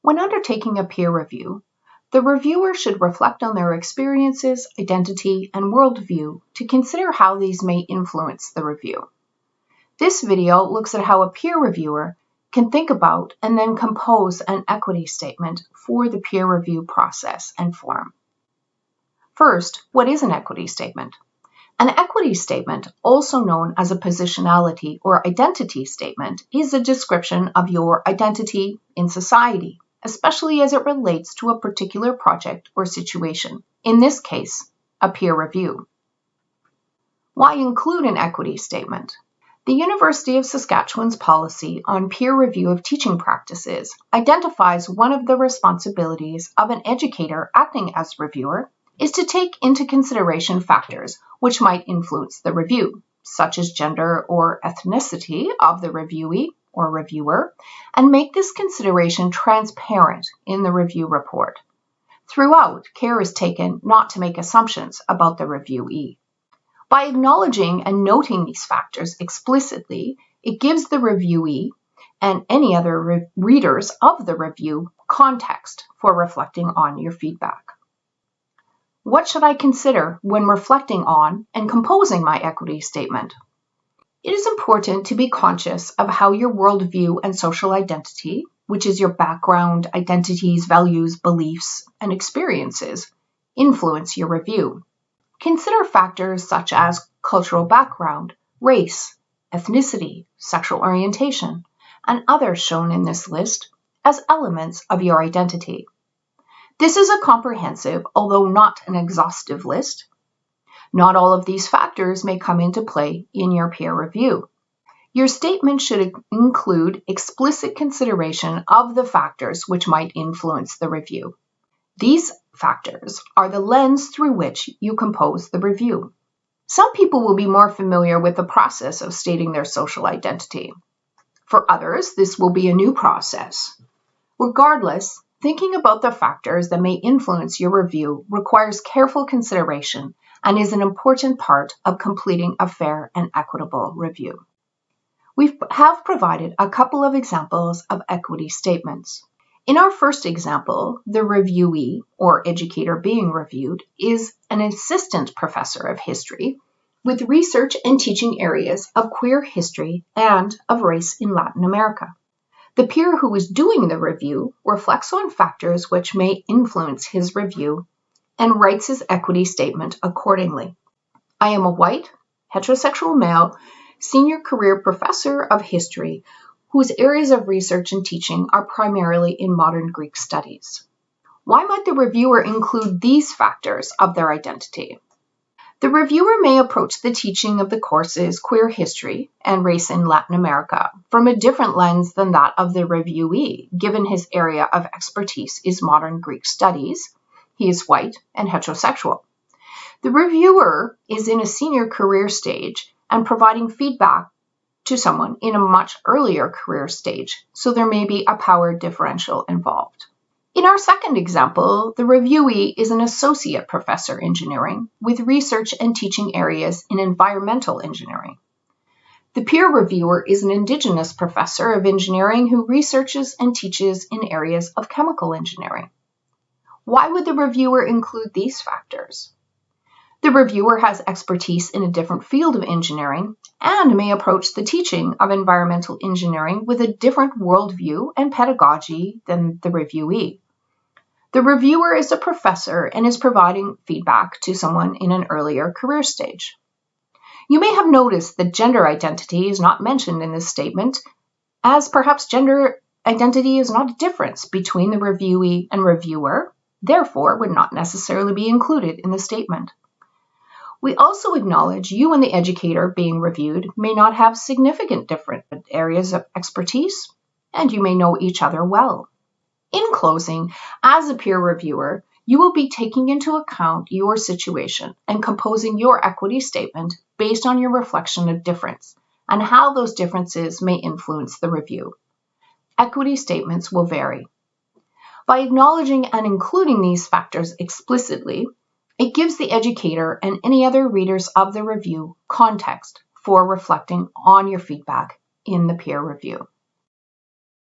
When undertaking a peer review, the reviewer should reflect on their experiences, identity, and worldview to consider how these may influence the review. This video looks at how a peer reviewer can think about and then compose an equity statement for the peer review process and form. First, what is an equity statement? An equity statement, also known as a positionality or identity statement, is a description of your identity in society, especially as it relates to a particular project or situation, in this case, a peer review. Why include an equity statement? The University of Saskatchewan's policy on peer review of teaching practices identifies one of the responsibilities of an educator acting as reviewer is to take into consideration factors which might influence the review, such as gender or ethnicity of the reviewee or reviewer, and make this consideration transparent in the review report. Throughout, care is taken not to make assumptions about the reviewee. By acknowledging and noting these factors explicitly, it gives the reviewee and any other readers of the review context for reflecting on your feedback. What should I consider when reflecting on and composing my equity statement? It is important to be conscious of how your worldview and social identity, which is your background, identities, values, beliefs, and experiences, influence your review. Consider factors such as cultural background, race, ethnicity, sexual orientation, and others shown in this list as elements of your identity. This is a comprehensive, although not an exhaustive list. Not all of these factors may come into play in your peer review. Your statement should include explicit consideration of the factors which might influence the review. These factors are the lens through which you compose the review. Some people will be more familiar with the process of stating their social identity. For others, this will be a new process. Regardless, thinking about the factors that may influence your review requires careful consideration and is an important part of completing a fair and equitable review. We have provided a couple of examples of equity statements. In our first example, the reviewee, or educator being reviewed, is an assistant professor of history with research and teaching areas of queer history and of race in Latin America. The peer who is doing the review reflects on factors which may influence his review and writes his equity statement accordingly. I am a white, heterosexual male, senior career professor of history whose areas of research and teaching are primarily in modern Greek studies. Why might the reviewer include these factors of their identity? The reviewer may approach the teaching of the courses Queer History and Race in Latin America from a different lens than that of the reviewee, given his area of expertise is modern Greek studies. He is white and heterosexual. The reviewer is in a senior career stage and providing feedback to someone in a much earlier career stage, so there may be a power differential involved. In our second example, the reviewee is an associate professor engineering with research and teaching areas in environmental engineering. The peer reviewer is an Indigenous professor of engineering who researches and teaches in areas of chemical engineering. Why would the reviewer include these factors? The reviewer has expertise in a different field of engineering and may approach the teaching of environmental engineering with a different worldview and pedagogy than the reviewee. The reviewer is a professor and is providing feedback to someone in an earlier career stage. You may have noticed that gender identity is not mentioned in this statement, as perhaps gender identity is not a difference between the reviewee and reviewer, therefore would not necessarily be included in the statement. We also acknowledge you and the educator being reviewed may not have significant different areas of expertise, and you may know each other well. In closing, as a peer reviewer, you will be taking into account your situation and composing your equity statement based on your reflection of difference and how those differences may influence the review. Equity statements will vary. By acknowledging and including these factors explicitly, it gives the educator and any other readers of the review context for reflecting on your feedback in the peer review.